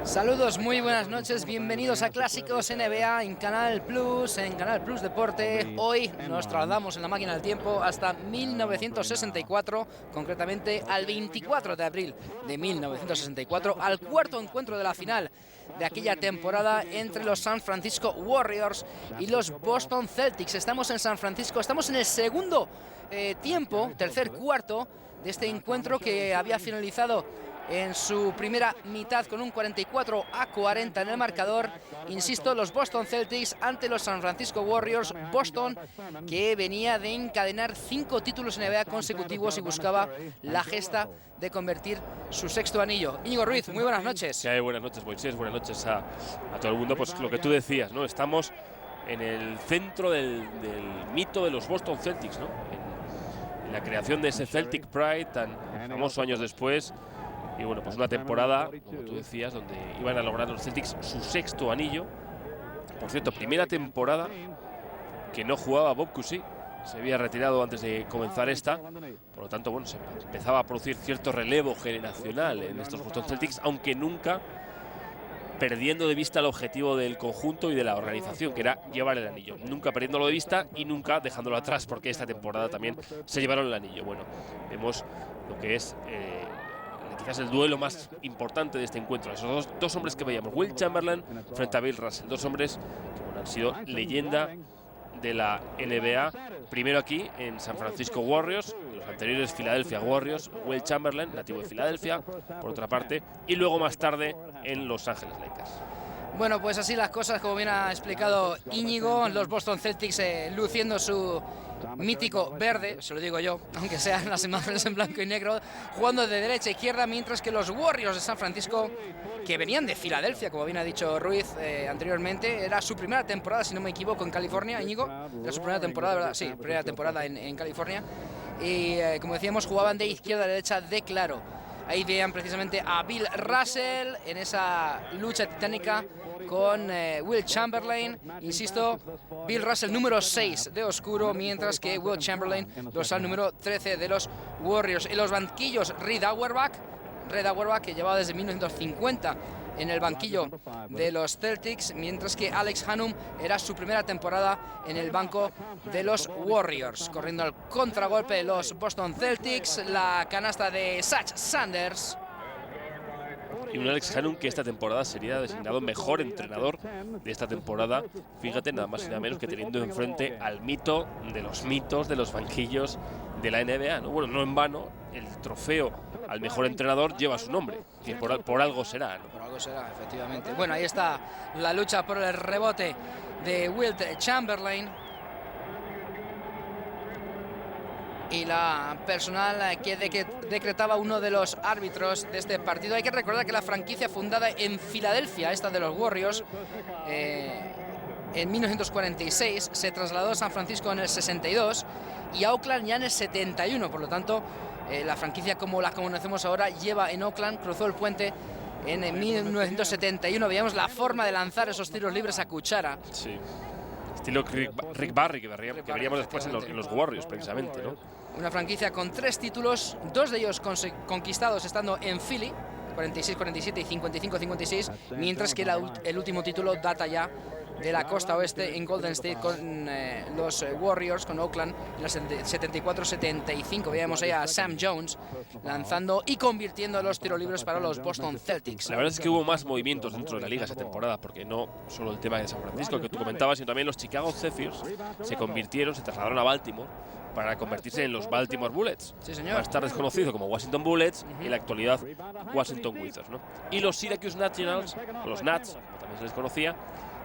Saludos, muy buenas noches, bienvenidos a Clásicos NBA en Canal Plus Deporte. Hoy nos trasladamos en la máquina del tiempo hasta 1964, concretamente al 24 de abril de 1964, al cuarto encuentro de la final de aquella temporada entre los San Francisco Warriors y los Boston Celtics. Estamos en San Francisco, estamos en el segundo tercer cuarto de este encuentro que había finalizado en su primera mitad con un 44-40 en el marcador. Insisto, los Boston Celtics ante los San Francisco Warriors. Boston, que venía de encadenar 5 títulos NBA consecutivos y buscaba la gesta de convertir su sexto anillo. Íñigo Ruiz, muy buenas noches. ¿Qué hay? Buenas noches, Moisés. Buenas noches a todo el mundo. Pues lo que tú decías, ¿no? Estamos en el centro del mito de los Boston Celtics, ¿no? En la creación de ese Celtic Pride tan famoso años después. Y bueno, pues una temporada, como tú decías, donde iban a lograr los Celtics su sexto anillo. Por cierto, primera temporada que no jugaba Bob Cousy. Se había retirado antes de comenzar esta. Por lo tanto, bueno, se empezaba a producir cierto relevo generacional en estos Boston Celtics, aunque nunca perdiendo de vista el objetivo del conjunto y de la organización, que era llevar el anillo. Nunca perdiéndolo de vista y nunca dejándolo atrás, porque esta temporada también se llevaron el anillo. Bueno, vemos lo que es quizás el duelo más importante de este encuentro. Esos dos hombres que veíamos, Will Chamberlain frente a Bill Russell, dos hombres que bueno, han sido leyenda de la NBA. Primero aquí en San Francisco Warriors, los anteriores Philadelphia Warriors, Will Chamberlain, nativo de Filadelfia, por otra parte, y luego más tarde en Los Ángeles Lakers. Bueno, pues así las cosas, como bien ha explicado Íñigo, los Boston Celtics luciendo su mítico verde, se lo digo yo, aunque sean las imágenes en blanco y negro, jugando de derecha a izquierda, mientras que los Warriors de San Francisco, que venían de Filadelfia, como bien ha dicho Ruiz anteriormente, era su primera temporada, si no me equivoco, en California. Íñigo, era su primera temporada, ¿verdad? Sí, primera temporada en California, y como decíamos, jugaban de izquierda a derecha de claro. Ahí veían precisamente a Bill Russell en esa lucha titánica con Will Chamberlain. Insisto, Bill Russell número 6 de oscuro, mientras que Will Chamberlain dorsal número 13 de los Warriors. En los banquillos, Red Auerbach, que llevaba desde 1950 en el banquillo de los Celtics, mientras que Alex Hannum era su primera temporada en el banco de los Warriors. Corriendo al contragolpe de los Boston Celtics, la canasta de Sach Sanders. Y un Alex Hannum que esta temporada sería designado mejor entrenador de esta temporada. Fíjate, nada más y nada menos que teniendo enfrente al mito de los mitos de los banquillos de la NBA, ¿no? Bueno, no en vano, el trofeo al mejor entrenador lleva su nombre. Y por algo será, ¿no? Por algo será, efectivamente. Bueno, ahí está la lucha por el rebote de Wilt Chamberlain. Y la personal que decretaba uno de los árbitros de este partido. Hay que recordar que la franquicia fundada en Filadelfia, esta de los Warriors, en 1946, se trasladó a San Francisco en el 62 y a Oakland ya en el 71. Por lo tanto, la franquicia como la conocemos ahora lleva en Oakland, cruzó el puente en 1971. Veíamos la forma de lanzar esos tiros libres a cuchara. Sí. Estilo Rick Barry, que veríamos después en los Warriors, precisamente, ¿no? Una franquicia con 3 títulos, 2 de ellos conquistados estando en Philly, 46-47 y 55-56, mientras que el último título data ya de la costa oeste en Golden State con los Warriors, con Oakland, en el 74-75. Veíamos ahí a Sam Jones lanzando y convirtiendo los tiros libres para los Boston Celtics. La verdad es que hubo más movimientos dentro de la liga esa temporada, porque no solo el tema de San Francisco, que tú comentabas, sino también los Chicago Zephyrs se trasladaron a Baltimore para convertirse en los Baltimore Bullets. Sí, señor. Va a estar desconocido como Washington Bullets y en la actualidad Washington Wizards, ¿no? Y los Syracuse Nationals, o los Nats, como también se les conocía,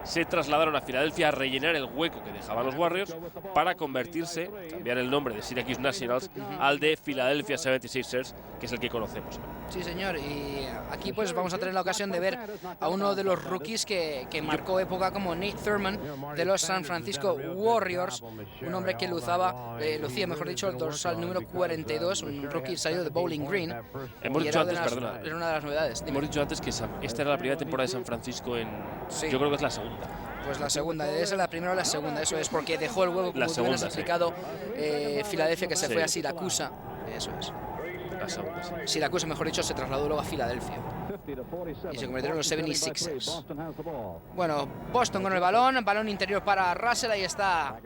se trasladaron a Filadelfia a rellenar el hueco que dejaban los Warriors para convertirse, cambiar el nombre de Syracuse Nationals al de Philadelphia 76ers, que es el que conocemos. Sí, señor, y aquí pues vamos a tener la ocasión de ver a uno de los rookies que marcó época como Nate Thurman de los San Francisco Warriors, un hombre que lucía, mejor dicho, el dorsal número 42, un rookie salido de Bowling Green. Hemos dicho antes, era una de las novedades. Hemos dicho antes que esta era la primera temporada de San Francisco sí. Yo creo que es la segunda. Pues la segunda, esa es la primera o la segunda, eso es, porque dejó el huevo, como tú bien has explicado, Filadelfia, que se fue a Siracusa, eso es. La segunda, sí. Syracuse, mejor dicho, se trasladó luego a Filadelfia y se convirtieron en los 76ers. Bueno, Boston con el balón interior para Russell, ahí está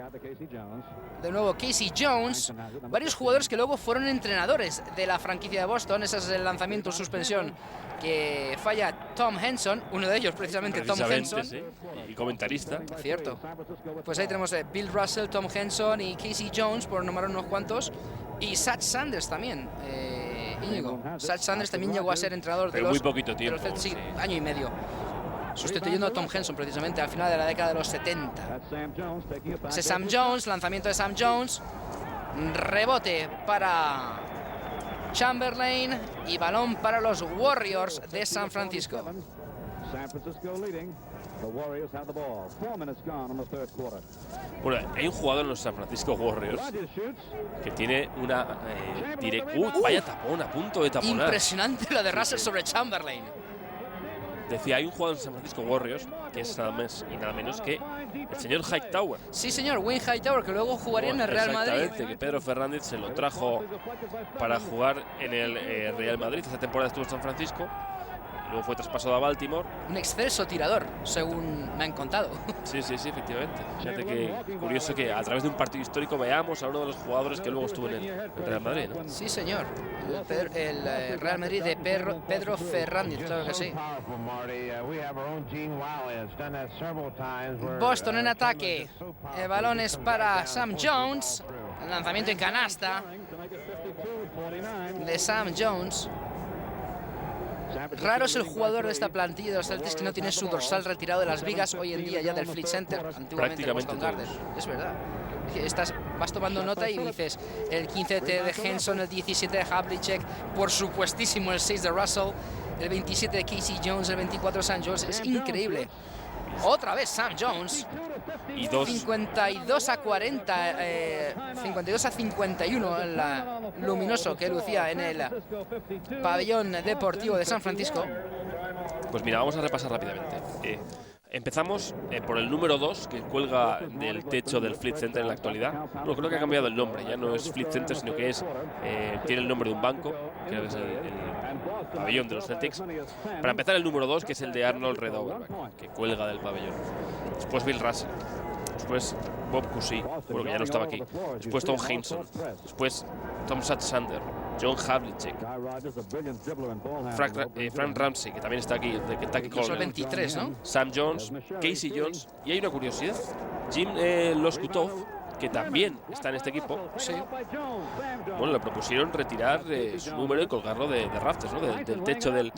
de nuevo Casey Jones. Varios jugadores que luego fueron entrenadores de la franquicia de Boston. Ese es el lanzamiento suspensión que falla Tom Henson, uno de ellos precisamente Tom Henson. Sí. Y comentarista. Cierto. Pues ahí tenemos Bill Russell, Tom Henson y Casey Jones, por nombrar unos cuantos. Y Satch Sanders también, Íñigo. Satch Sanders también llegó a ser entrenador de los, muy poquito tiempo, de los Celtics, sí. Año y medio. Sustituyendo a Tom Henson precisamente al final de la década de los 70. Ese Sam Jones, lanzamiento de Sam Jones. Rebote para Chamberlain y balón para los Warriors de San Francisco. Bueno, hay un jugador en los San Francisco Warriors que tiene una vaya tapón, a punto de taponar. Impresionante lo de Russell sobre Chamberlain. Decía, hay un jugador en San Francisco Warriors que es nada más y nada menos que el señor Hightower. Sí, señor, Wayne Hightower, que luego jugaría en el Real Madrid. Exactamente, que Pedro Fernández se lo trajo para jugar en el Real Madrid. Esta temporada estuvo en San Francisco, luego fue traspasado a Baltimore. Un excelso tirador, según me han contado. Sí, efectivamente. Fíjate que curioso que a través de un partido histórico veamos a uno de los jugadores que luego estuvo en el Real Madrid, ¿no? Sí, señor. El Real Madrid de Pedro Fernández, claro que sí. Boston en ataque. El balón es para Sam Jones. El lanzamiento en canasta de Sam Jones. Raro es el jugador de esta plantilla de los Celtics que no tiene su dorsal retirado de las vigas hoy en día ya del Fleet Center, antiguamente el Boston Garden. Es verdad. Vas tomando nota y dices el 15 de Henson, el 17 de Havlicek, por supuestísimo el 6 de Russell, el 27 de Casey Jones, el 24 de Sam Jones. Es increíble. Otra vez Sam Jones. Y 52 a 40, 52 a 51, el luminoso que lucía en el pabellón deportivo de San Francisco. Pues mira, vamos a repasar rápidamente. Empezamos por el número 2, que cuelga del techo del Fleet Center en la actualidad. Bueno, creo que ha cambiado el nombre, ya no es Fleet Center, sino que tiene el nombre de un banco, creo que es el pabellón de los Celtics. Para empezar, el número 2, que es el de Arnold Red Auerbach, que cuelga del pabellón. Después Bill Russell. Después Bob Cousy, bueno, que ya no estaba aquí. Después Tom Henson. Después Tom Sander. John Havlicek, Frank Ramsey, que también está aquí, de Kentucky College. Son 23, ¿no? Sam Jones, Casey Jones. Y hay una curiosidad. Jim Loskutov, que también está en este equipo. Sí. Bueno, le propusieron retirar su número y colgarlo de rafters, ¿no? Del techo del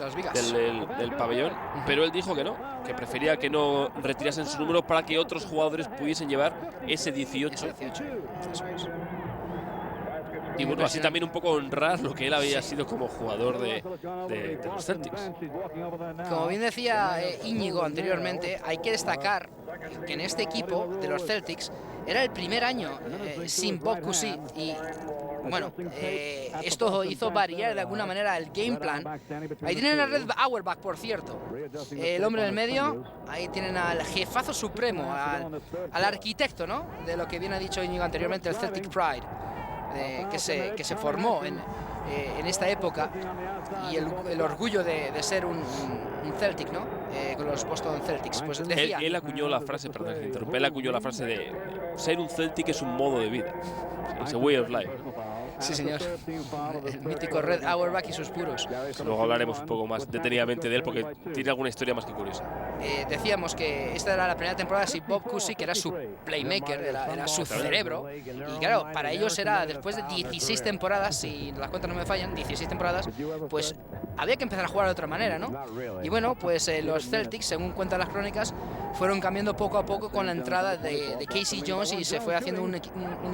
pabellón. Pero él dijo que no, que prefería que no retirasen su número para que otros jugadores pudiesen llevar ese 18. Eso es. Y bueno, así también un poco honrar lo que él había sido como jugador de los Celtics. Como bien decía Íñigo anteriormente, hay que destacar que en este equipo de los Celtics era el primer año sin Bob Cousy y bueno, esto hizo variar de alguna manera el game plan. Ahí tienen a Red Auerbach, por cierto, el hombre del medio. Ahí tienen al jefazo supremo, al arquitecto, ¿no? De lo que bien ha dicho Íñigo anteriormente, el Celtic Pride. Que se formó en esta época y el orgullo de ser un Celtic, ¿no? Con los Boston Celtics. Pues decía, él acuñó la frase, perdón que te interrumpa, él acuñó la frase de ser un Celtic es un modo de vida, es a way of life. Sí, señor. El mítico Red Auerbach y sus puros. Luego hablaremos un poco más detenidamente de él porque tiene alguna historia más que curiosa. Decíamos que esta era la primera temporada sin Bob Cousy, que era su playmaker, era su cerebro. Y claro, para ellos era después de 16 temporadas, si las cuentas no me fallan, 16 temporadas, pues había que empezar a jugar de otra manera, ¿no? Y bueno, pues los Celtics, según cuentan las crónicas, fueron cambiando poco a poco con la entrada de Casey Jones y se fue haciendo un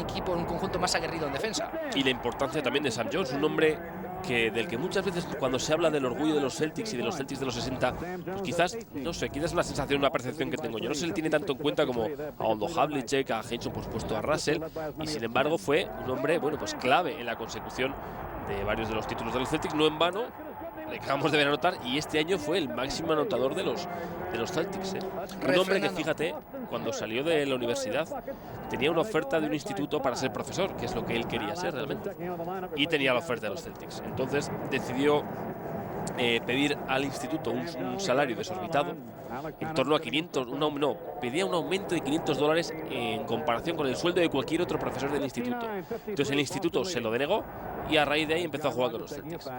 equipo, un conjunto más aguerrido en defensa. Y la importancia también de Sam Jones, un hombre del que muchas veces cuando se habla del orgullo de los Celtics y de los Celtics de los 60, pues quizás, no sé, quizás una sensación, una percepción que tengo yo. No se le tiene tanto en cuenta como a Ondo Havlicek, a Henson, por supuesto, a Russell, y sin embargo fue un hombre, bueno, pues clave en la consecución de varios de los títulos de los Celtics. No en vano, le acabamos de ver anotar, y este año fue el máximo anotador de los Celtics. Un hombre que, fíjate, cuando salió de la universidad tenía una oferta de un instituto para ser profesor, que es lo que él quería ser realmente, y tenía la oferta de los Celtics. Entonces decidió pedir al instituto un salario desorbitado, en torno a 500, pedía un aumento de $500 en comparación con el sueldo de cualquier otro profesor del instituto. Entonces el instituto se lo denegó y a raíz de ahí empezó a jugar con los Celtics.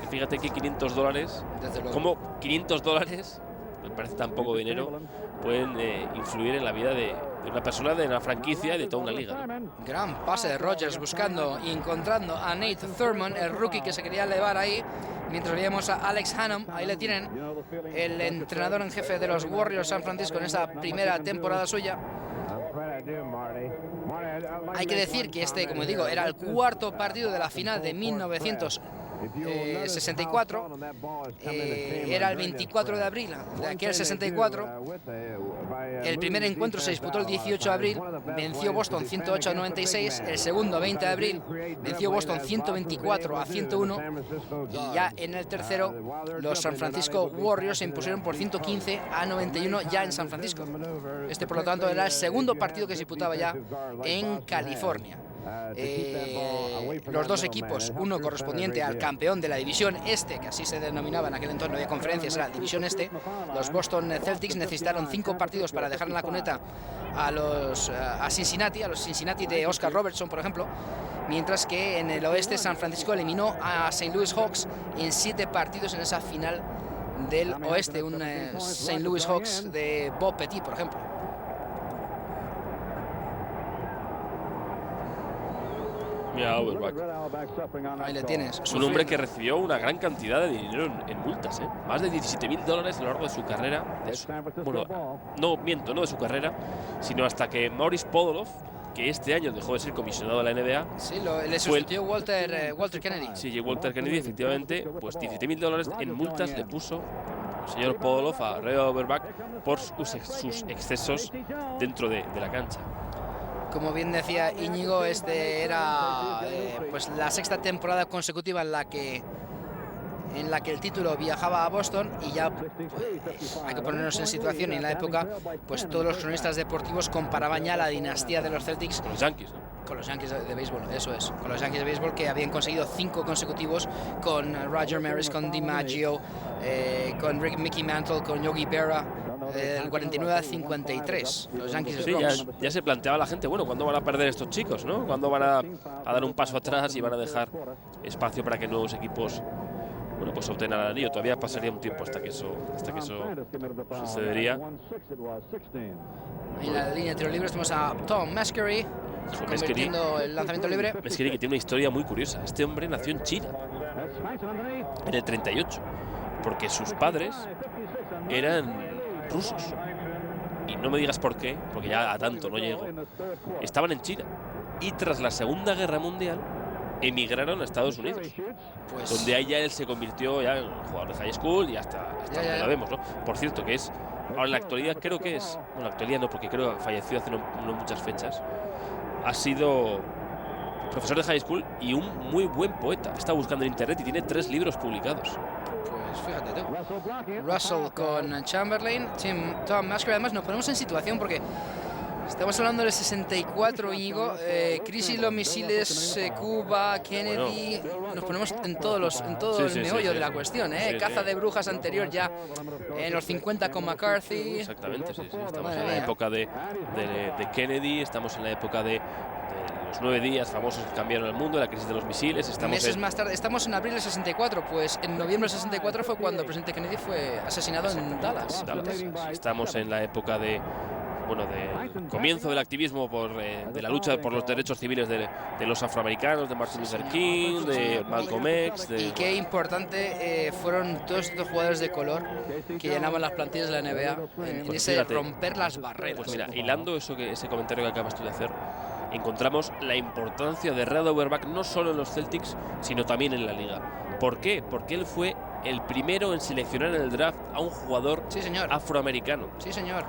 Fíjate que $500, como $500, me parece tan poco dinero, pueden influir en la vida de una persona, de una franquicia y de toda una liga, ¿no? Gran pase de Rodgers buscando y encontrando a Nate Thurmond, el rookie que se quería elevar ahí. Mientras veíamos a Alex Hannum, ahí le tienen, el entrenador en jefe de los Warriors San Francisco en esa primera temporada suya. Hay que decir que este, como digo, era el cuarto partido de la final de 1964. Era el 24 de abril de aquel 64. El primer encuentro se disputó el 18 de abril, venció Boston 108-96. El segundo, 20 de abril, venció Boston 124-101. Y ya en el tercero, los San Francisco Warriors se impusieron por 115-91 ya en San Francisco. Este, por lo tanto, era el segundo partido que se disputaba ya en California. Los dos equipos, uno correspondiente al campeón de la división este, que así se denominaba en aquel entonces, no había conferencias, era la división este. Los Boston Celtics necesitaron 5 partidos para dejar en la cuneta a los Cincinnati de Oscar Robertson, por ejemplo, mientras que en el oeste San Francisco eliminó a St. Louis Hawks en 7 partidos en esa final del oeste, un St. Louis Hawks de Bob Pettit, por ejemplo. Mira, Auerbach. Ahí le tienes. Es un hombre que recibió una gran cantidad de dinero en multas, más de $17.000 a lo largo de su carrera. No de su carrera, sino hasta que Maurice Podoloff, que este año dejó de ser comisionado de la NBA. Sí, le sustituyó Walter Kennedy. Sí, Walter Kennedy, efectivamente, pues $17.000 en multas le puso el señor Podoloff a Red Auerbach por sus excesos dentro de la cancha. Como bien decía Íñigo, este era pues la 6ª temporada consecutiva en la que el título viajaba a Boston, y ya pues, hay que ponernos en situación. Y en la época, pues todos los cronistas deportivos comparaban ya la dinastía de los Celtics con los Yankees, ¿no? Con los Yankees de béisbol, eso es. Con los Yankees de béisbol, que habían conseguido 5 consecutivos con Roger Maris, con DiMaggio, con Mickey Mantle, con Yogi Berra, del 49 al 53. Los Yankees de Bronx. Ya se planteaba la gente, bueno, ¿cuándo van a perder estos chicos, no? ¿Cuándo van a dar un paso atrás y van a dejar espacio para que nuevos equipos, bueno, pues obtengan el anillo? Todavía pasaría un tiempo hasta que eso sucedería. En la línea de tiro libre tenemos a Tom Meskery convirtiendo el lanzamiento libre. Meskery, que tiene una historia muy curiosa. Este hombre nació en China en el 38, porque sus padres eran rusos. Y no me digas por qué, porque ya a tanto no llego. Estaban en China y tras la Segunda Guerra Mundial emigraron a Estados Unidos, pues, donde ahí ya él se convirtió ya en jugador de high school y hasta donde la vemos, ¿no? Por cierto, que es ahora en la actualidad, creo que es, bueno, en la actualidad no, porque creo que falleció hace no muchas fechas, ha sido profesor de high school y un muy buen poeta. Está buscando en internet y tiene 3 libros publicados. Pues fíjate tú. Russell con Chamberlain, Tom Meskery. Además nos ponemos en situación porque estamos hablando del 64, Íñigo, crisis, los misiles, Cuba, Kennedy. Bueno, nos ponemos en todo el meollo de la cuestión, caza de brujas anterior ya en los 50 con McCarthy. Exactamente, estamos en la época de Kennedy, estamos en la época de los 9 días famosos que cambiaron el mundo, la crisis de los misiles. Meses más tarde, estamos en abril del 64, pues en noviembre del 64 fue cuando el presidente Kennedy fue asesinado en Dallas. Estamos en la época de comienzo del activismo de la lucha por los derechos civiles de los afroamericanos, de Martin Luther King, de Malcolm X. Y qué importante fueron todos estos jugadores de color que llenaban las plantillas de la NBA en ese de romper las barreras. Pues mira, hilando ese comentario que acabas tú de hacer, encontramos la importancia de Red Auerbach no solo en los Celtics, sino también en la liga. ¿Por qué? Porque él fue el primero en seleccionar en el draft a un jugador afroamericano. Sí, señor.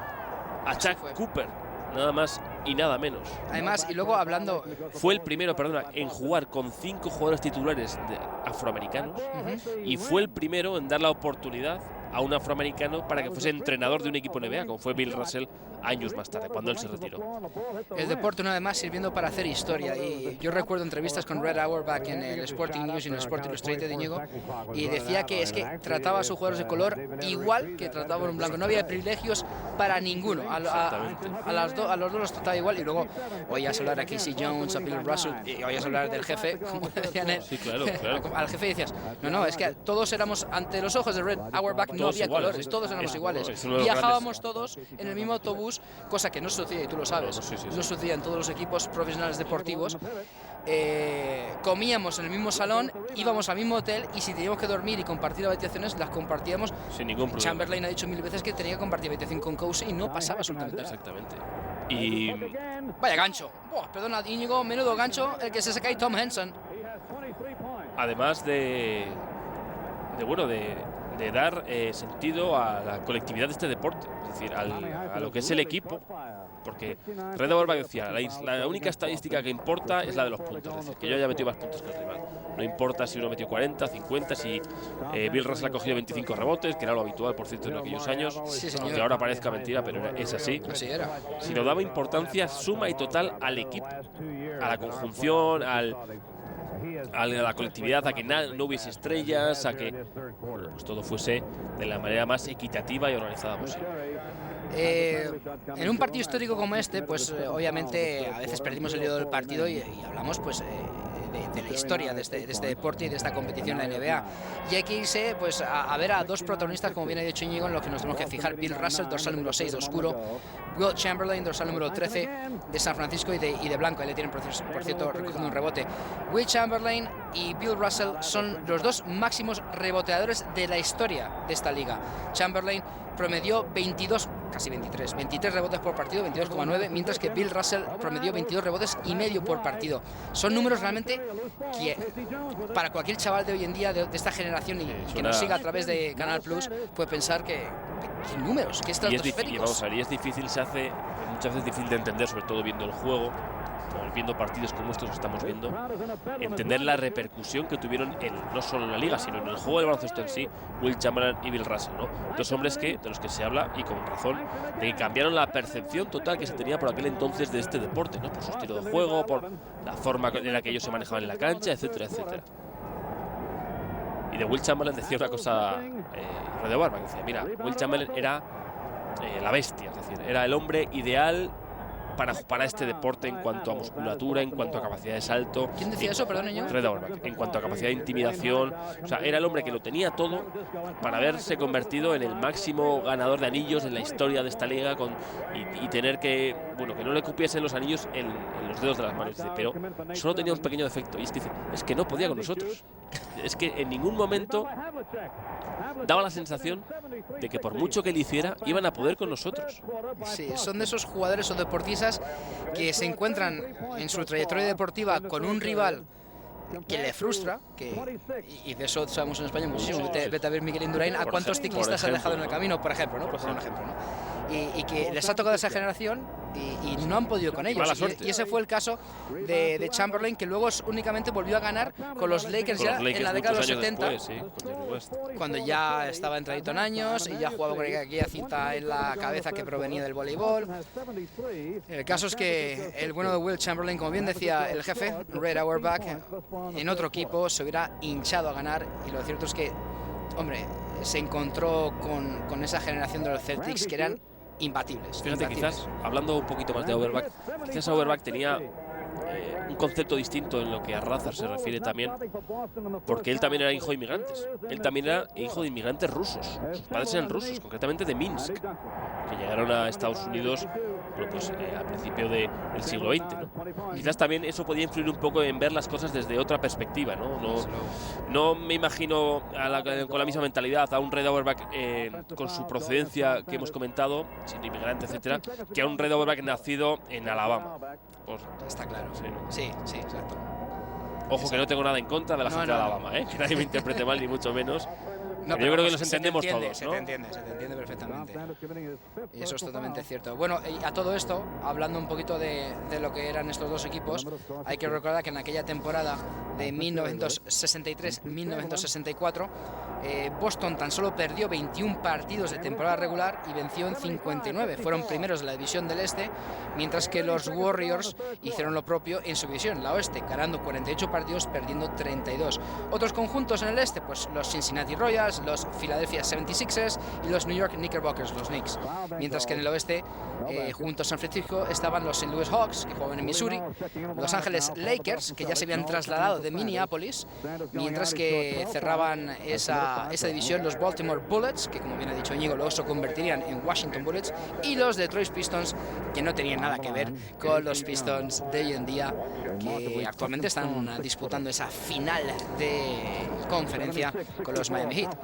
A Chuck Cooper, nada más y nada menos. Además, y luego hablando... Fue el primero, perdona, en jugar con 5 jugadores titulares afroamericanos y fue el primero en dar la oportunidad a un afroamericano para que fuese entrenador de un equipo NBA, como fue Bill Russell años más tarde, cuando él se retiró. El deporte, una vez más, sirviendo para hacer historia. Y yo recuerdo entrevistas con Red Auerbach en el Sporting News y en el Sport Illustrated de Íñigo, y decía que es que trataba a sus jugadores de color igual que trataba a un blanco. No había privilegios para ninguno. A los dos los trataba igual. Y luego oías hablar a Casey Jones, a Bill Russell, y oías hablar del jefe, como decían él. Sí, claro. Al jefe decías, no, es que todos éramos, ante los ojos de Red Auerbach, no había iguales, colores, todos éramos iguales. Es Viajábamos todos en el mismo autobús, cosa que no sucedía, y tú lo sabes, Sí. no sucedía en todos los equipos profesionales deportivos. Comíamos en el mismo salón, íbamos al mismo hotel, y si teníamos que dormir y compartir habitaciones, las compartíamos sin ningún problema. Chamberlain ha dicho 1000 veces que tenía que compartir habitación con Cousy y no pasaba absolutamente nada. Exactamente. Y vaya gancho. Perdona, Íñigo, menudo gancho el que se saca ahí Tom Henson. Además de dar sentido a la colectividad de este deporte, es decir, a lo que es el equipo, porque Red Auerbach decía, la única estadística que importa es la de los puntos, es decir, que yo haya metido más puntos que el rival. No importa si uno metió 40, 50, si Bill Russell ha cogido 25 rebotes, que era lo habitual, por cierto, en aquellos años, aunque ahora parezca mentira, pero es así. Así era. Sino daba importancia suma y total al equipo, a la conjunción, a la colectividad, a que no hubiese estrellas, a que pues todo fuese de la manera más equitativa y organizada posible. En un partido histórico como este, pues obviamente a veces perdimos el hilo del partido y hablamos pues de la historia de este deporte y de esta competición en la NBA. Y hay que irse pues a ver a dos protagonistas, como bien ha dicho Íñigo, en los que nos tenemos que fijar: Bill Russell, dorsal número 6 de oscuro; Wilt Chamberlain, dorsal número 13 de San Francisco y de blanco. Ahí le tienen, por cierto, recogiendo un rebote. Will Chamberlain y Bill Russell son los dos máximos reboteadores de la historia de esta liga. Chamberlain promedió 23 rebotes por partido, 22,9, mientras que Bill Russell promedió 22 rebotes y medio por partido. Son números realmente que para cualquier chaval de hoy en día, de esta generación, y que nos siga a través de Canal Plus, puede pensar que números, que estratosféricos. Y es difícil, se hace muchas veces difícil de entender, sobre todo viendo el juego, viendo partidos como estos que estamos viendo, entender la repercusión que tuvieron no solo en la liga, sino en el juego del baloncesto en sí, Will Chamberlain y Bill Russell, ¿no? Dos hombres de los que se habla, y con razón, de que cambiaron la percepción total que se tenía por aquel entonces de este deporte, ¿no? Por su estilo de juego, por la forma en la que ellos se manejaban en la cancha, etcétera, etcétera. Y de Will Chamberlain decía una cosa, Red Auerbach decía, mira, Will Chamberlain era la bestia, es decir, era el hombre ideal para este deporte en cuanto a musculatura, en cuanto a capacidad de salto. ¿Quién decía eso, perdón, niño? Red Auerbach. En cuanto a capacidad de intimidación, o sea, era el hombre que lo tenía todo para haberse convertido en el máximo ganador de anillos en la historia de esta liga, y tener que no le cupiesen los anillos en los dedos de las manos. Dice, pero solo tenía un pequeño defecto, y es que no podía con nosotros. Es que en ningún momento daba la sensación de que por mucho que él hiciera, iban a poder con nosotros. Sí, son de esos jugadores o deportistas que se encuentran en su trayectoria deportiva con un rival que le frustra, y de eso sabemos en España muchísimo. Vete a ver Miguel Indurain a cuántos ciclistas ha dejado en el camino, por ejemplo, ¿no? Por poner un ejemplo, ¿no? Y que les ha tocado esa generación y no han podido con ellos. Y ese fue el caso de Chamberlain, que luego únicamente volvió a ganar con los Lakers ya en la década de los 70, después, cuando ya estaba entradito en años y ya jugaba con aquella cinta en la cabeza que provenía del voleibol. El caso es que el bueno de Will Chamberlain, como bien decía el jefe, Red Auerbach, en otro equipo se hubiera hinchado a ganar, y lo cierto es que, hombre, se encontró con esa generación de los Celtics que eran imbatibles. Fíjate, quizás, hablando un poquito más de Auerbach, quizás Auerbach tenía un concepto distinto en lo que a raza se refiere también, porque él también era hijo de inmigrantes. Él también era hijo de inmigrantes rusos. Sus padres eran rusos, concretamente de Minsk, que llegaron a Estados Unidos al principio del siglo XX, ¿no? Quizás también eso podía influir un poco en ver las cosas desde otra perspectiva, ¿no? No me imagino con la misma mentalidad a un Red Auerbach con su procedencia que hemos comentado, siendo inmigrante, etcétera, que a un Red Auerbach nacido en Alabama. Está claro. Sí, exacto. Ojo, que no tengo nada en contra de la gente de Alabama, que nadie me interprete mal, ni mucho menos. No, Pero yo creo que vamos, nos entendemos se te todos, se ¿no? te entiende perfectamente. Y eso es totalmente cierto. Bueno, y a todo esto, hablando un poquito de lo que eran estos dos equipos, hay que recordar que en aquella temporada de 1963-1964, Boston tan solo perdió 21 partidos de temporada regular y venció en 59. Fueron primeros de la división del Este, mientras que los Warriors hicieron lo propio en su división, la Oeste, ganando 48 partidos, perdiendo 32. Otros conjuntos en el Este, pues los Cincinnati Royals, los Philadelphia 76ers y los New York Knickerbockers, los Knicks. Mientras que en el Oeste, junto a San Francisco, estaban los St. Louis Hawks, que jugaban en Missouri, Los Ángeles Lakers, que ya se habían trasladado de Minneapolis, mientras que cerraban esa división los Baltimore Bullets, que como bien ha dicho Íñigo, luego se convertirían en Washington Bullets, y los Detroit Pistons, que no tenían nada que ver con los Pistons de hoy en día, que actualmente están disputando esa final de conferencia con los Miami Heat.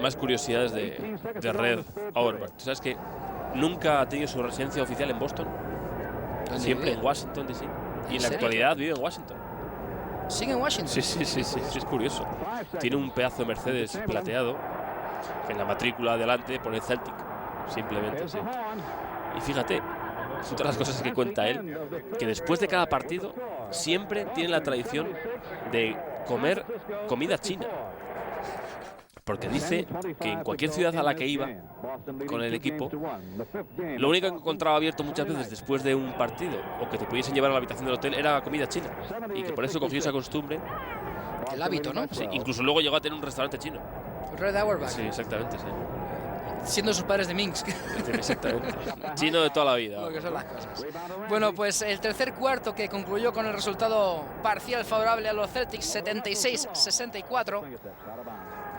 Más curiosidades de Red Auerbach. ¿Tú sabes que nunca ha tenido su residencia oficial en Boston? Siempre en Washington DC. Y en la actualidad vive en Washington. ¿Sigue en Washington? Sí, es curioso. Tiene un pedazo de Mercedes plateado que en la matrícula adelante pone Celtic. Simplemente, sí. Y fíjate, son todas las cosas que cuenta él, que después de cada partido siempre tiene la tradición de comer comida china. Porque dice que en cualquier ciudad a la que iba con el equipo, lo único que encontraba abierto muchas veces después de un partido o que te pudiesen llevar a la habitación del hotel era comida china. Y que por eso cogió esa costumbre. El hábito, ¿no? Sí, incluso luego llegó a tener un restaurante chino. Red Auerbach. Sí, exactamente, sí. Siendo sus padres de Minsk. Exactamente. Chino de toda la vida. Lo que son las cosas. Bueno, pues el tercer cuarto, que concluyó con el resultado parcial favorable a los Celtics, 76-64.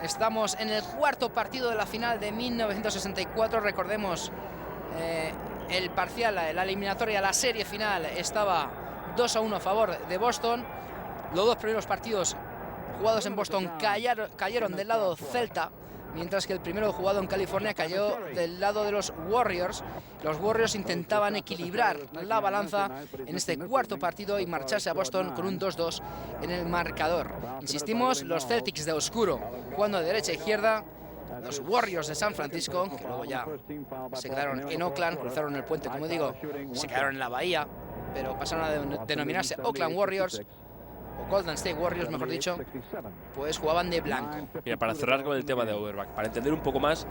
Estamos en el cuarto partido de la final de 1964. Recordemos, el parcial, la eliminatoria, la serie final estaba 2-1 a favor de Boston. Los dos primeros partidos jugados en Boston cayeron del lado celta, mientras que el primero jugado en California cayó del lado de los Warriors. Los Warriors intentaban equilibrar la balanza en este cuarto partido y marcharse a Boston con un 2-2 en el marcador. Insistimos, los Celtics de oscuro jugando de derecha a izquierda, los Warriors de San Francisco, que luego ya se quedaron en Oakland, cruzaron el puente, como digo, se quedaron en la bahía, pero pasaron a denominarse Oakland Warriors, o Golden State Warriors, mejor dicho, pues jugaban de blanco. Mira, para cerrar con el tema de Auerbach, para entender un poco más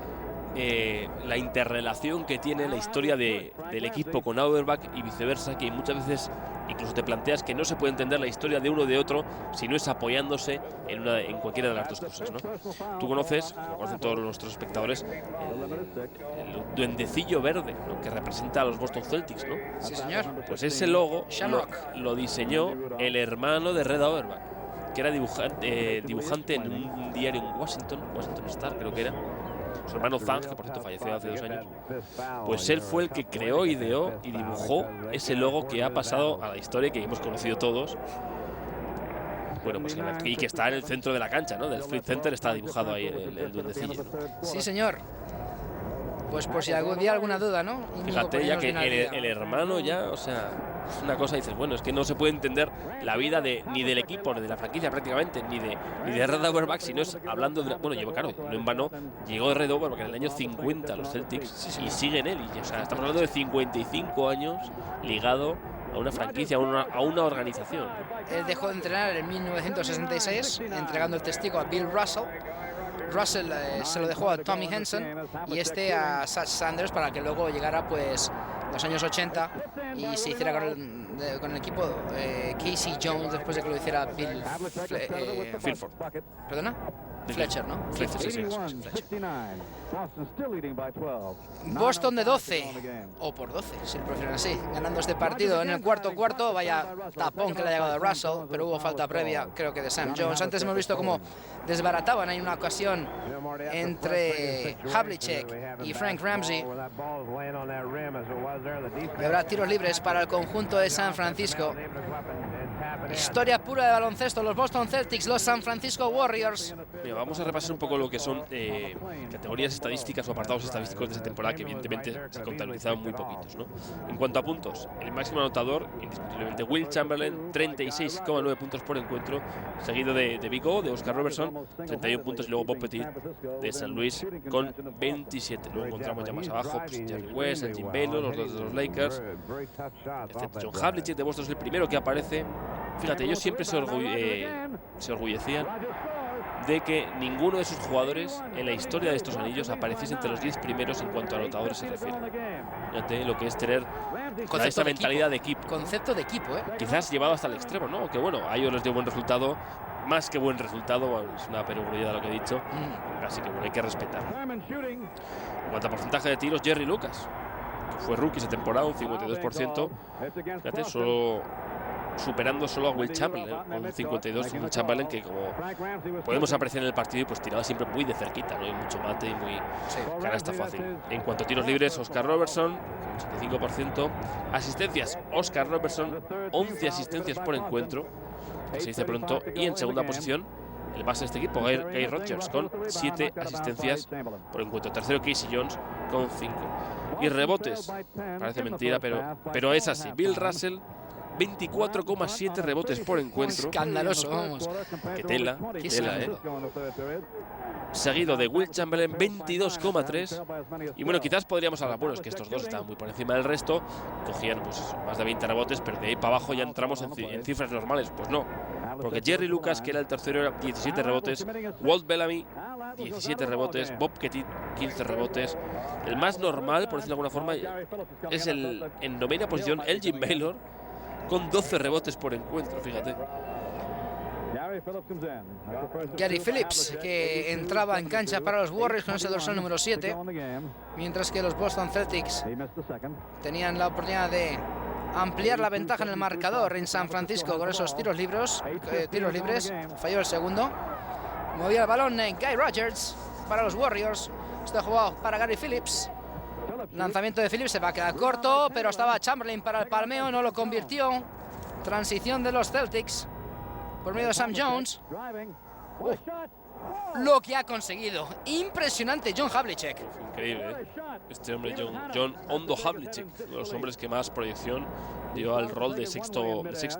la interrelación que tiene la historia del equipo con Auerbach y viceversa, que muchas veces incluso te planteas que no se puede entender la historia de uno o de otro si no es apoyándose en cualquiera de las dos cosas, ¿no? Tú conoces, lo conocen todos nuestros espectadores, el duendecillo verde, ¿no?, que representa a los Boston Celtics, ¿no? Sí, señor. Pues ese logo Shamrock lo diseñó el hermano de Red Auerbach, que era dibujante en un diario en Washington Star, creo que era. Su hermano Zang, que por cierto falleció hace 2 años, pues él fue el que creó, ideó y dibujó ese logo que ha pasado a la historia y que hemos conocido todos. Bueno, pues y que está en el centro de la cancha, ¿no? Del Flint Center está dibujado ahí el duendecillo. Sí, señor. Pues por si había alguna duda, ¿no? Fíjate ya que el hermano ya, o sea, es una cosa, dices, bueno, es que no se puede entender la vida ni del equipo, ni de la franquicia prácticamente, ni de Red Auerbach, si no es hablando de... Bueno, claro, no en vano, llegó Red Auerbach en el año 50 a los Celtics y sigue en él. Y, o sea, estamos hablando de 55 años ligado a una franquicia, a una organización. Él dejó de entrenar en 1966, entregando el testigo a Bill Russell. Russell se lo dejó a Tommy Henson y a Satch Sanders para que luego llegara pues los años 80 y se hiciera con el equipo Casey Jones después de que lo hiciera Bill Filford. ¿Perdona? Fletcher, ¿no? Fletcher, sí. Boston de 12, o por 12, si lo prefieren así, ganando este partido en el cuarto. Vaya tapón que le ha llegado a Russell, pero hubo falta previa, creo que de Sam Jones. Antes hemos visto cómo desbarataban ahí una ocasión entre Havlicek y Frank Ramsey. Y habrá tiros libres para el conjunto de San Francisco. Historia pura de baloncesto, los Boston Celtics, los San Francisco Warriors. Mira, vamos a repasar un poco lo que son categorías estadísticas o apartados estadísticos de esta temporada, que evidentemente se contabilizaron muy poquitos, ¿no? En cuanto a puntos, el máximo anotador, indiscutiblemente Will Chamberlain, 36,9 puntos por encuentro, seguido de Big O, de Oscar Robertson, 31 puntos, y luego Bob Petit de San Luis con 27. Luego encontramos ya más abajo pues, Jerry West, el Jim Baylor, los dos de los Lakers, excepto John Havlicek de Boston, es el primero que aparece. Fíjate, ellos siempre se orgullecían de que ninguno de sus jugadores en la historia de estos anillos apareciese entre los 10 primeros en cuanto a anotadores se refiere. Fíjate lo que es tener esa mentalidad de equipo. Concepto de equipo, ¿eh? Quizás llevado hasta el extremo, ¿no? Que bueno, a ellos les dio buen resultado, más que buen resultado, bueno, es una perogrullada lo que he dicho, así que bueno, hay que respetar. En cuanto a porcentaje de tiros, Jerry Lucas, que fue rookie esa temporada, un 52%, fíjate, superando solo a Will Chamberlain, con un 52, Will Chamberlain que, como podemos apreciar en el partido, pues tiraba siempre muy de cerquita, no hay mucho mate y muy canasta fácil. En cuanto a tiros libres, Oscar Robertson con 85%, asistencias, Oscar Robertson 11 asistencias por encuentro, que se dice pronto, y en segunda posición el base de este equipo, Guy Rodgers, con 7 asistencias por encuentro. Tercero, Casey Jones con 5. Y rebotes, parece mentira, pero es así. Bill Russell, 24,7 rebotes por encuentro. Escandaloso, vamos. Qué tela, Seguido de Will Chamberlain, 22,3. Y bueno, quizás podríamos hablar, bueno, es que estos dos estaban muy por encima del resto, cogían pues más de 20 rebotes, pero de ahí para abajo ya entramos en cifras normales. Pues no, porque Jerry Lucas, que era el tercero, era 17 rebotes, Walt Bellamy, 17 rebotes, Bob Petit, 15 rebotes. El más normal, por decirlo de alguna forma, es en novena posición, el Jim Baylor, con 12 rebotes por encuentro, fíjate. Gary Phillips, que entraba en cancha para los Warriors con ese dorsal número 7, mientras que los Boston Celtics tenían la oportunidad de ampliar la ventaja en el marcador en San Francisco con esos tiros libres. Falló el segundo. Movía el balón Guy Rodgers para los Warriors. Está jugado para Gary Phillips. Lanzamiento de Phillips, se va a quedar corto, pero estaba Chamberlain para el palmeo, no lo convirtió. Transición de los Celtics por medio de Sam Jones. Lo que ha conseguido. Impresionante John Havlicek. Increíble, ¿eh? Este hombre, John Hondo Havlicek, uno de los hombres que más proyección dio al rol de sexto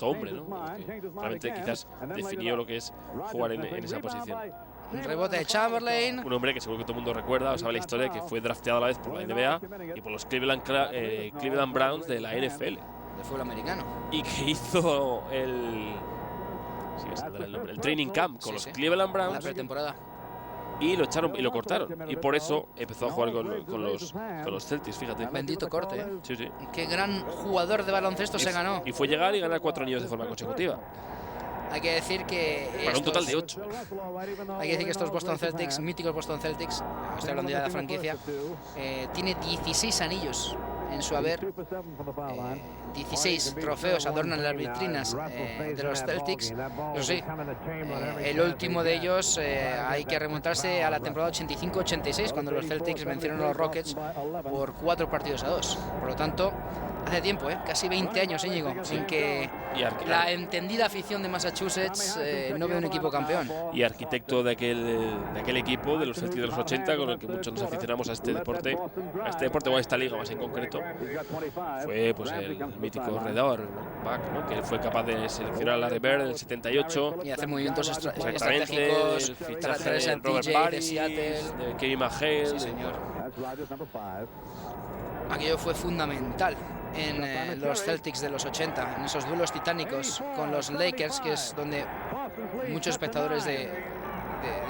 hombre, ¿no? Que realmente quizás definió lo que es jugar en esa posición. Un rebote de Chamberlain. Un hombre que seguro que todo el mundo recuerda o sabe la historia, que fue drafteado a la vez por la NBA y por los Cleveland Browns de la NFL. De fútbol americano. Y que hizo el training camp con los Cleveland Browns. La pretemporada. Y lo echaron y lo cortaron. Y por eso empezó a jugar con los Celtics, fíjate. Bendito corte, ¿eh? Sí, sí. Qué gran jugador de baloncesto se ganó. Y fue llegar y ganar 4 anillos de forma consecutiva. Hay que decir que para un total de 8. Hay que decir que estos Boston Celtics, míticos Boston Celtics, estoy hablando ya de la franquicia, tiene 16 anillos en su haber. 16 trofeos adornan las vitrinas de los Celtics. Eso sí, el último de ellos hay que remontarse a la temporada 85-86, cuando los Celtics vencieron a los Rockets por 4-2. Por lo tanto, hace tiempo, casi 20 años, Íñigo, sin que la entendida afición de Massachusetts no vea un equipo campeón. Y arquitecto de aquel equipo, de los Celtics de los 80, con el que muchos nos aficionamos a este deporte o a esta liga más en concreto, fue pues el mítico Red Auerbach, ¿no? Que fue capaz de seleccionar a Larry Bird en el 78 y hacer movimientos estratégicos, el fichaje de Robert Barry, de Seattle, de Kevin McHale. Sí, señor. Aquello fue fundamental en los Celtics de los 80, en esos duelos titánicos con los Lakers, que es donde muchos espectadores de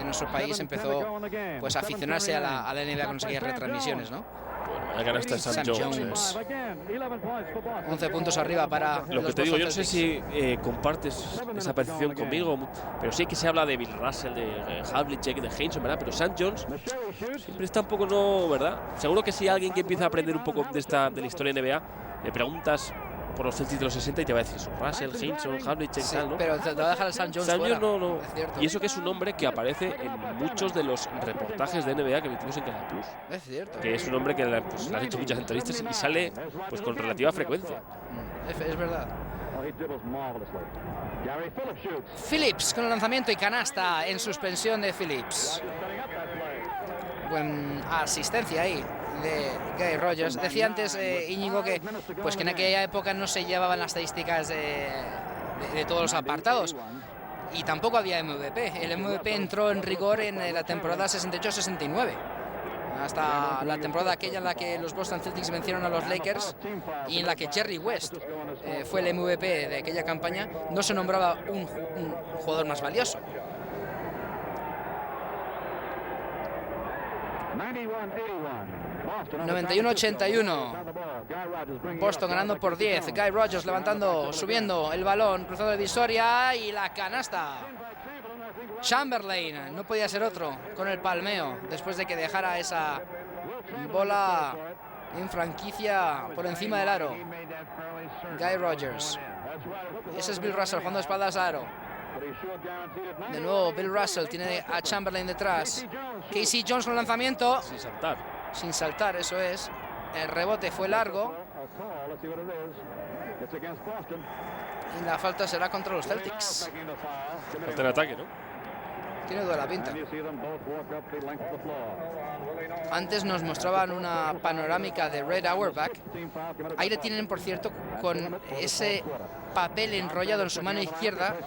nuestro país empezó pues a aficionarse a la NBA con aquellas retransmisiones, ¿no? Bueno, la canasta de Sam Jones. 11 puntos arriba para lo que te digo. Yo no sé si compartes esa percepción conmigo, pero sí que se habla de Bill Russell, de Havlicek, de Heinsohn, ¿verdad? Pero Sam Jones siempre está un poco, no, ¿verdad? Seguro que si alguien que empieza a aprender un poco de la historia de NBA, le preguntas por los Celtics de los 60 y te va a decir eso, Russell, Heinsohn, Havlicek, sí, tal, ¿no? Pero te va a dejar el Sam Jones fuera. No. Es y eso que es un nombre que aparece en muchos de los reportajes de NBA que emitimos en Canal Plus. Es cierto. Que es un hombre que le han hecho muchas entrevistas y sale pues con relativa frecuencia. Es verdad. Phillips con el lanzamiento y canasta en suspensión de Phillips. Buena asistencia ahí de Guy Rogers. Decía antes Íñigo que en aquella época no se llevaban las estadísticas de todos los apartados y tampoco había MVP. El MVP entró en rigor en la temporada 68-69, hasta la temporada aquella en la que los Boston Celtics vencieron a los Lakers y en la que Jerry West fue el MVP de aquella campaña. No se nombraba un jugador más valioso. 91-81. Boston ganando por 10. Guy Rogers levantando, subiendo el balón, cruzando la divisoria y la canasta. Chamberlain, no podía ser otro, con el palmeo, después de que dejara esa bola en franquicia por encima del aro. Guy Rogers. Ese es Bill Russell jugando de espaldas al aro. De nuevo Bill Russell tiene a Chamberlain detrás. Casey Jones con lanzamiento. Sin saltar, eso es. El rebote fue largo. Y la falta será contra los Celtics. Falta en ataque, ¿no? Tiene toda la pinta. Antes nos mostraban una panorámica de Red Auerbach. Ahí le tienen, por cierto, con ese papel enrollado en su mano izquierda.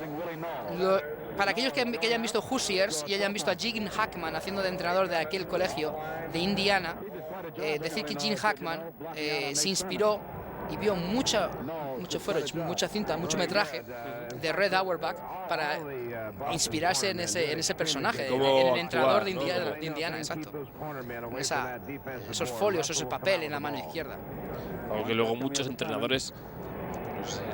Para aquellos que hayan visto Hoosiers y hayan visto a Gene Hackman haciendo de entrenador de aquel colegio de Indiana, decir que Gene Hackman se inspiró y vio mucho footage, mucha cinta, mucho metraje de Red Auerbach para inspirarse en ese personaje, en el entrenador de Indiana, exacto. Con esos folios, ese papel en la mano izquierda. Aunque luego muchos entrenadores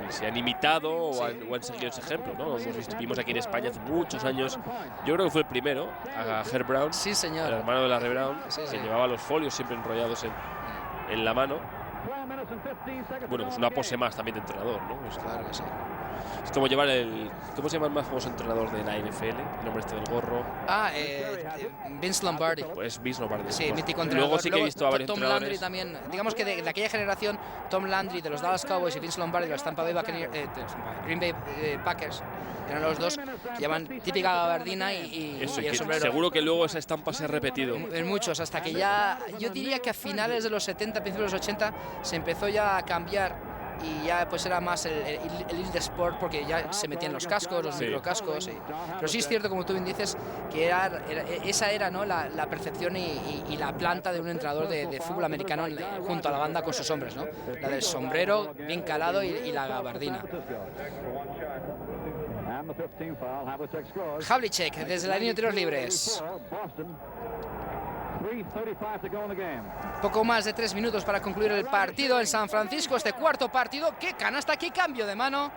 se han imitado o han seguido ese ejemplo, ¿no? Vimos aquí en España hace muchos años, yo creo que fue el primero, a Herb Brown, sí, señor, el hermano de Larry Brown, que llevaba los folios siempre enrollados en la mano. Bueno, pues una pose más también de entrenador, ¿no? Claro que sí. Es como llevar ¿cómo se llama el más famoso entrenador de la NFL? El nombre este del gorro. Vince Lombardi. Pues Vince Lombardi. Sí, pues. mítico entrenador. Luego sí que he visto a varios Tom Landry también. Digamos que de aquella generación, Tom Landry de los Dallas Cowboys y Vince Lombardi de los Tampa Bay Green Bay Packers eran los dos que llaman típica gabardina y el sombrero. Seguro que luego esa estampa se ha repetido. En muchos, hasta que ya, yo diría que a finales de los 70, principios de los 80, se empezó ya a cambiar y ya pues era más el Elite Sport, porque ya se metían los cascos, los microcascos. Pero sí es cierto, como tú bien dices, que esa era, ¿no?, la percepción y la planta de un entrenador de fútbol americano junto a la banda con sus hombres, ¿no? La del sombrero bien calado y la gabardina. Havlicek desde la línea de tiros libres. Poco más de 3 minutos para concluir el partido en San Francisco, este cuarto partido. ¡Qué canasta, qué cambio de mano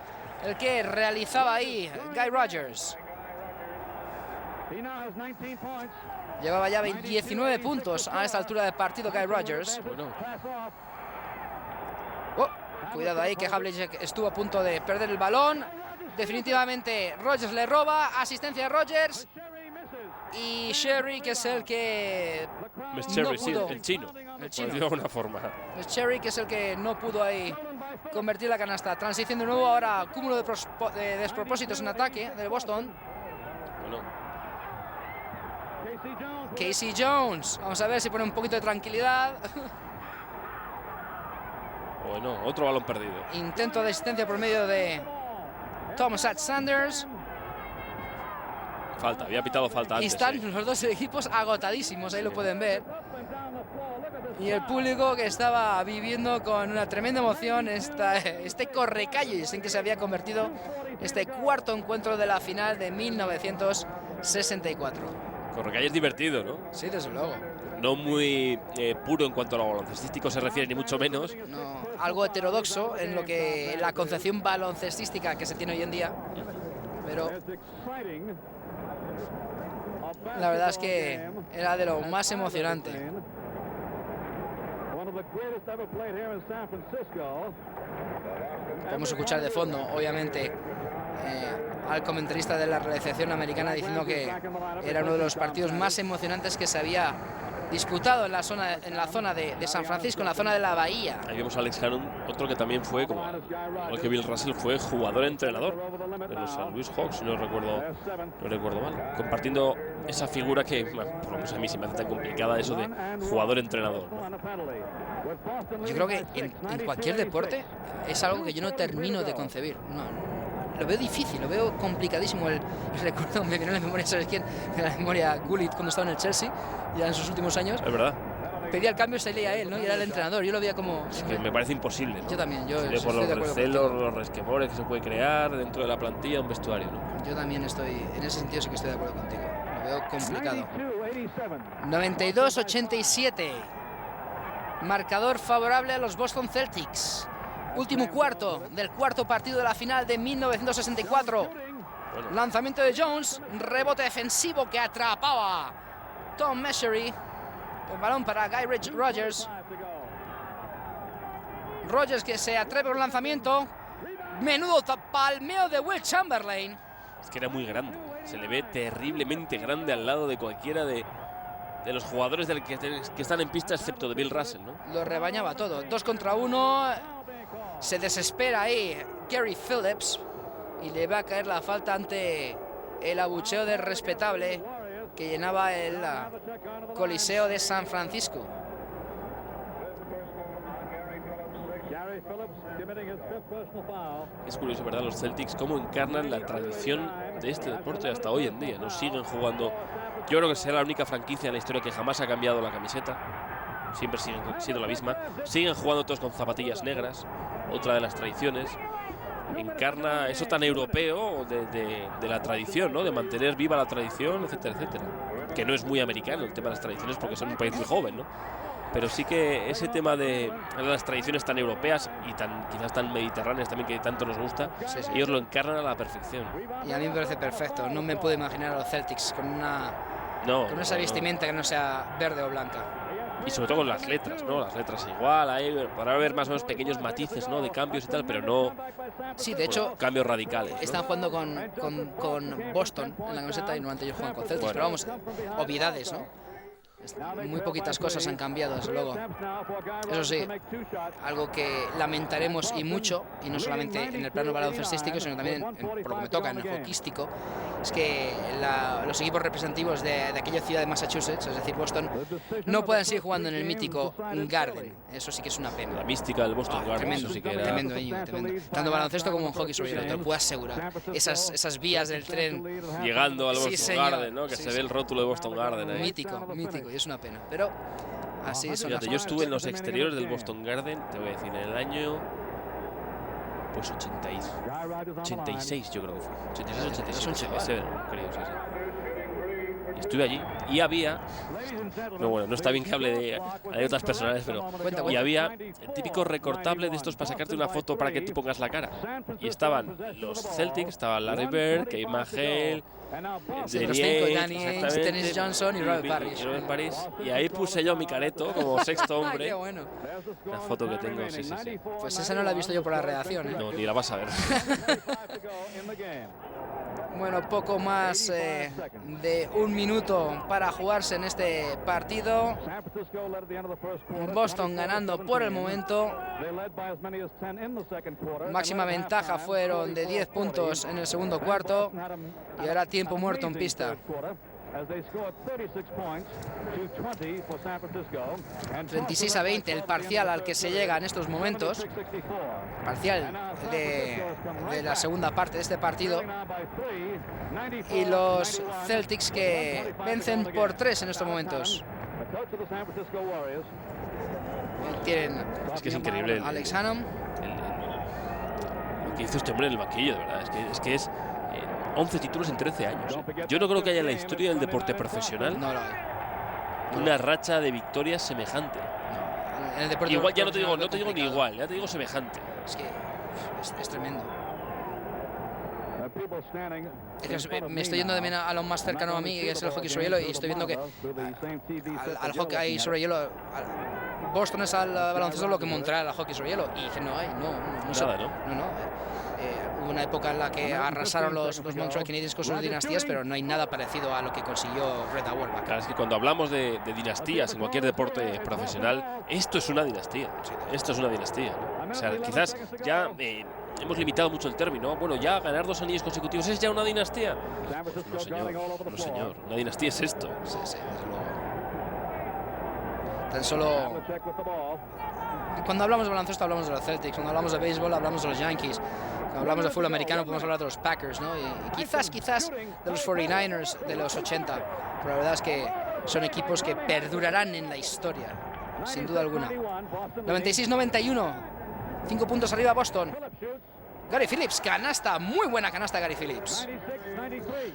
el que realizaba ahí Guy Rogers! Llevaba ya 19 puntos a esta altura del partido Guy Rogers. Cuidado ahí, que Havlicek estuvo a punto de perder el balón. Definitivamente Rogers le roba, asistencia de Rogers. Y Sherry, que es el que no pudo, el chino, de alguna forma. Sherry, que es el que no pudo ahí convertir la canasta. Transición de nuevo, ahora cúmulo de despropósitos en ataque del Boston. Casey Jones, vamos a ver si pone un poquito de tranquilidad. Bueno, otro balón perdido. Intento de asistencia por medio de Thomas Sanders. Había pitado falta antes. Y están los dos equipos agotadísimos, ahí lo pueden ver. Y el público que estaba viviendo con una tremenda emoción este correcalles en que se había convertido este cuarto encuentro de la final de 1964. Correcalles divertido, ¿no? Sí, desde luego. No muy puro en cuanto a lo baloncestístico se refiere, ni mucho menos. No, algo heterodoxo en lo que la concepción baloncestística que se tiene hoy en día. Pero la verdad es que era de lo más emocionante. Podemos escuchar de fondo, obviamente, al comentarista de la realización americana diciendo que era uno de los partidos más emocionantes que se había disputado en la zona de San Francisco, en la zona de la Bahía. Ahí vemos a Alex Hannum, otro que también fue, como igual que Bill Russell, fue jugador-entrenador de los St. Louis Hawks, si no recuerdo mal, compartiendo esa figura que, bueno, por lo menos a mí se me hace tan complicada, eso de jugador-entrenador, ¿no? Yo creo que en cualquier deporte es algo que yo no termino de concebir. Lo veo difícil, lo veo complicadísimo. Recuerdo, me viene a la memoria, ¿sabes quién? Me viene a la memoria Gullit cuando estaba en el Chelsea, ya en sus últimos años. Es verdad. Pedía el cambio y salía a él, ¿no? Y era el entrenador. Yo lo veía como... Es que me parece imposible, ¿no? Yo también, yo por estoy de acuerdo los celos, contigo. los resquemores que se puede crear dentro de la plantilla, un vestuario, ¿no? Yo también estoy, en ese sentido sí que estoy de acuerdo contigo. Lo veo complicado. 92-87. Marcador favorable a los Boston Celtics. Último cuarto del cuarto partido de la final de 1964. Bueno. Lanzamiento de Jones, rebote defensivo que atrapaba Tom Meschery. El balón para Guy Rogers. Rogers que se atreve a un lanzamiento. Menudo palmeo de Will Chamberlain. Es que era muy grande. Se le ve terriblemente grande al lado de cualquiera de los jugadores que están en pista, excepto de Bill Russell, ¿no? Lo rebañaba todo. 2 contra 1. Se desespera ahí Gary Phillips. Y le va a caer la falta ante el abucheo del respetable que llenaba el Coliseo de San Francisco. Es curioso, ¿verdad? Los Celtics cómo encarnan la tradición de este deporte hasta hoy en día. No siguen jugando. Yo creo que será la única franquicia en la historia que jamás ha cambiado la camiseta. Siempre siguen siendo la misma. Siguen jugando todos con zapatillas negras. Otra de las tradiciones. Encarna eso tan europeo de la tradición, ¿no? De mantener viva la tradición, etcétera, etcétera. Que no es muy americano el tema de las tradiciones porque son un país muy joven, ¿no? Pero sí que ese tema de las tradiciones tan europeas y quizás tan mediterráneas también, que tanto nos gusta, Sí. ellos lo encarnan a la perfección. Y a mí me parece perfecto. No me puedo imaginar a los Celtics con esa vestimenta que no sea verde o blanca. Y sobre todo con las letras, ¿no? Las letras igual, ahí podrá haber más o menos pequeños matices, ¿no? De cambios y tal, pero no... Sí, de hecho, cambios radicales, ¿no? están jugando con Boston en la camiseta y normalmente ellos juegan con Celtics. Bueno. Pero vamos, obviedades, ¿no? Muy poquitas cosas han cambiado, desde luego. Eso sí, algo que lamentaremos y mucho, y no solamente en el plano baloncestístico, sino también por lo que me toca en el hockeístico, es que los equipos representativos de aquella ciudad de Massachusetts, es decir, Boston, no puedan seguir jugando en el mítico Garden. Eso sí que es una pena. La mística del Boston Garden, Tremendo, eso sí que era... tremendo, tremendo. Tanto baloncesto como en hockey sobre hielo, te lo puedo asegurar. Esas vías del tren, Llegando al Sí, Boston señor. Garden, ¿no? Que Sí, se sí. ve el rótulo de Boston Garden ahí. mítico, y es una pena. Pero así son las Fíjate, yo cosas. estuve en los exteriores del Boston Garden, te voy a decir, en el año... Pues 86 yo creo que fue. 86, 87, ese verano, creo, sí. Y estuve allí y había... No, bueno, no está bien que hable de anécdotas personales, pero... Cuenta. Y había el típico recortable de estos para sacarte una foto para que te pongas la cara. Y estaban los Celtics, estaba Larry Bird, Kevin McHale... Sí, los cinco, Danny Ainge, Dennis Johnson y Robert Parrish. Y ahí puse yo mi careto como sexto hombre. Qué bueno. La foto que tengo, sí. Pues esa no la he visto yo por la redacción, ¿eh? No, ni la vas a ver. Bueno, poco más de un minuto para jugarse en este partido. Boston ganando por el momento. Máxima ventaja fueron de 10 puntos en el segundo cuarto. Y ahora tiempo muerto en pista. 36-20 el parcial al que se llega en estos momentos. Parcial de la segunda parte de este partido. Y los Celtics que vencen por 3 en estos momentos. Tienen Es que es increíble Alex Hannum. Lo que hizo este hombre en el banquillo, de verdad. Es que es 11 títulos en 13 años. Yo no creo que haya en la historia del deporte profesional No lo hay. una racha de victorias semejante. No. En el deporte Igual, ya no te digo profesional ni complicado. igual, ya te digo semejante. Es que es tremendo. Es que me estoy yendo también a lo más cercano a mí, que es el hockey sobre hielo, y estoy viendo que al hockey sobre hielo, Boston es al baloncesto lo que Montreal al hockey sobre hielo, y que no hay, no Nada, ¿no? Hubo una época en la que arrasaron los Montreal Canadiens con sus dinastías, pero no hay nada parecido a lo que consiguió Red Auerbach. Claro, es que cuando hablamos de dinastías en cualquier deporte profesional, esto es una dinastía. Esto es una dinastía, ¿no? O sea, quizás ya hemos limitado mucho el término. Bueno, ya ganar 2 anillos consecutivos es ya una dinastía. Pues no, señor. No, señor. Una dinastía es esto. Sí, sí, desde luego. Tan solo... Cuando hablamos de baloncesto hablamos de los Celtics, cuando hablamos de béisbol hablamos de los Yankees, cuando hablamos de fútbol americano podemos hablar de los Packers, ¿no? Y quizás de los 49ers de los 80, pero la verdad es que son equipos que perdurarán en la historia, sin duda alguna. 96-91, 5 puntos arriba Boston. Gary Phillips, canasta, muy buena canasta Gary Phillips.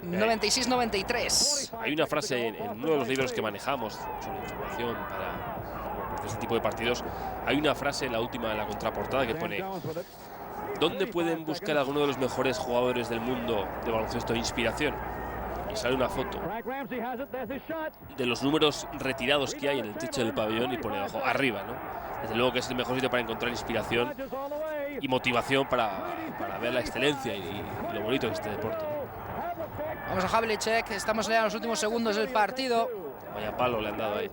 96-93. Hay una frase en uno de los libros que manejamos sobre información para este tipo de partidos. Hay una frase en la última, en la contraportada, que pone: ¿dónde pueden buscar a alguno de los mejores jugadores del mundo de baloncesto inspiración? Y sale una foto de los números retirados que hay en el techo del pabellón y pone abajo, arriba, ¿no? Desde luego que es el mejor sitio para encontrar inspiración y motivación para ver la excelencia y lo bonito de este deporte, ¿no? Vamos a Havlicek, estamos ya en los últimos segundos del partido. Vaya palo le han dado ahí.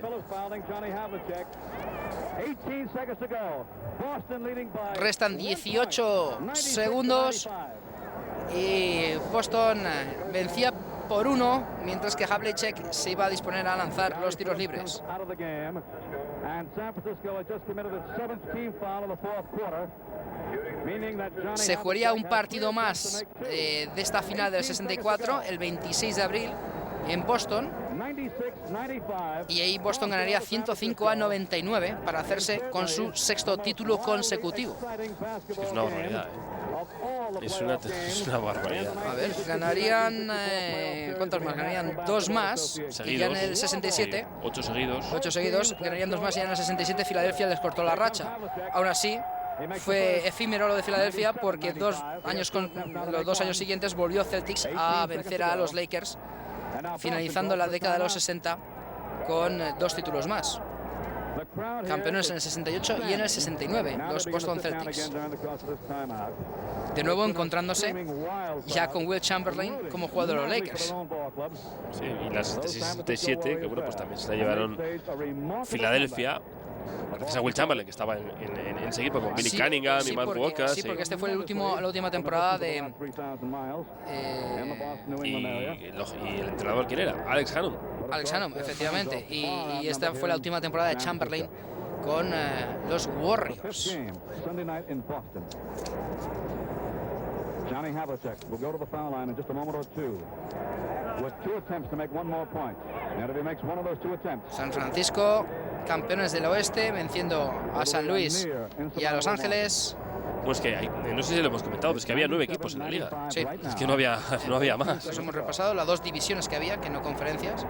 Restan 18 segundos y Boston vencía por 1, mientras que Havlicek se iba a disponer a lanzar los tiros libres. Se jugaría un partido más de esta final del 64, el 26 de abril, en Boston. Y ahí Boston ganaría 105-99 para hacerse con su 6º título consecutivo. Es una barbaridad, Es una barbaridad. A ver, ganarían... ¿cuántos más? Ganarían 2 más. Seguidos. Y ya en el 67. Sí, 8 seguidos. 8 seguidos. Ganarían 2 más y ya en el 67 Filadelfia les cortó la racha. Aún así, fue efímero lo de Filadelfia porque los 2 años siguientes volvió Celtics a vencer a los Lakers, finalizando la década de los 60 con 2 títulos más. Campeones en el 68 y en el 69, los Boston Celtics. De nuevo encontrándose ya con Will Chamberlain como jugador de los Lakers. Sí, y la 66-67, que bueno, pues también se la llevaron Filadelfia, gracias a Will Chamberlain, que estaba en ese equipo con Billy Cunningham y Mark Walker. Sí, porque este fue la última temporada de... y el entrenador, ¿quién era? Alex Hannum. Alex Hannum, efectivamente. Y esta fue la última temporada de Chamberlain con los Warriors. Johnny Havlicek will go to the foul line in just a moment or two, with 2 attempts to make 1 more point. And if he makes one of those 2 attempts, San Francisco, campeones del oeste, venciendo a San Luis y a Los Ángeles. Pues que no sé si lo hemos comentado, pero es que había 9 equipos en la liga. Sí. Es que no había más. Los hemos repasado, las 2 divisiones que había, que no conferencias.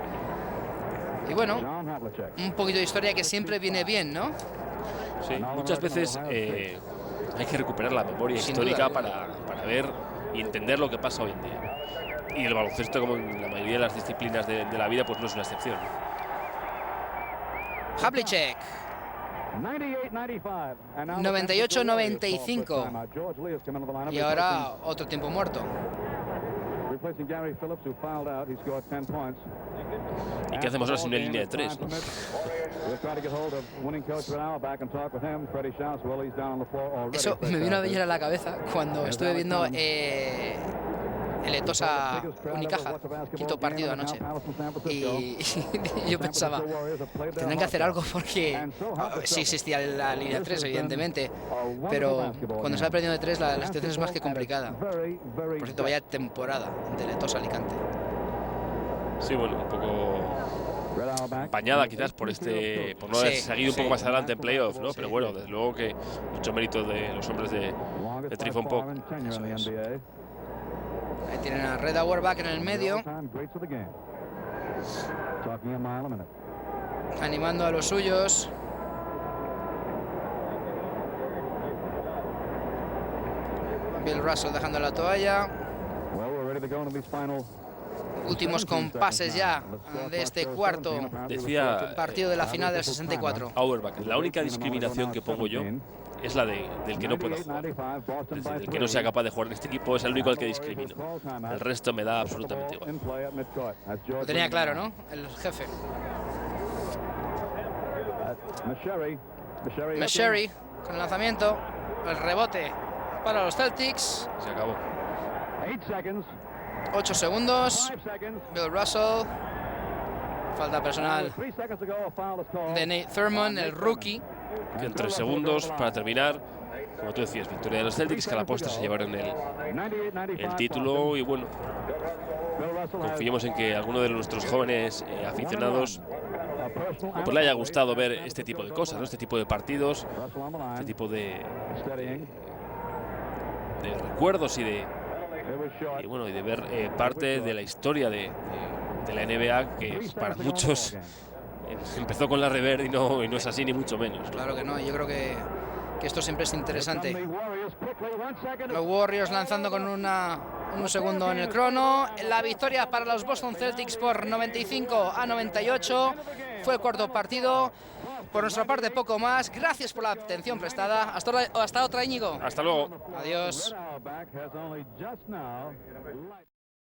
Y bueno, un poquito de historia que siempre viene bien, ¿no? Sí, muchas veces hay que recuperar la memoria Sin histórica duda. para ver y entender lo que pasa hoy en día. Y el baloncesto, como en la mayoría de las disciplinas de la vida, pues no es una excepción. Havlicek, 98-95. Y ahora otro tiempo muerto. ¿Y qué hacemos ahora sin una línea de 3? ¿no? Eso me vino a venir a la cabeza cuando estuve viendo el Etosa Unicaja, quinto partido anoche. Y yo pensaba, tendrán que hacer algo porque sí existía la línea 3, evidentemente, pero cuando se va perdiendo de 3 la situación es más que complicada. Por cierto, vaya temporada del Etosa Alicante. Sí, bueno, un poco empañada quizás por no haber seguido un poco más adelante en playoff, ¿no? Pero bueno, desde luego que mucho mérito de los hombres de Trifon Pop. Ahí tienen a Red Auerbach en el medio, animando a los suyos. Bill Russell dejando la toalla. Últimos compases ya de este cuarto Decía partido de la final del 64. Auerbach, la única discriminación que pongo yo es la del que no pueda jugar. Es decir, el que no sea capaz de jugar en este equipo es el único al que discrimino. El resto me da absolutamente igual. Lo tenía claro, ¿no? El jefe. Meschery con el lanzamiento. El rebote para los Celtics. Se acabó. 8 segundos. Bill Russell. Falta personal de Nate Thurmond, el rookie. Quedan 3 segundos para terminar. Como tú decías, victoria de los Celtics, que a la postre se llevaron el título. Y bueno, confiemos en que alguno de nuestros jóvenes aficionados pues le haya gustado ver este tipo de cosas, ¿no? Este tipo de partidos, este tipo de recuerdos y de ver parte de la historia de la NBA, que para muchos empezó con la Rever y no es así, ni mucho menos. Claro que no, yo creo que esto siempre es interesante. Los Warriors lanzando con un segundo en el crono. La victoria para los Boston Celtics por 95-98. Fue el cuarto partido. Por nuestra parte, poco más. Gracias por la atención prestada. Hasta otra, Íñigo. Hasta luego. Adiós.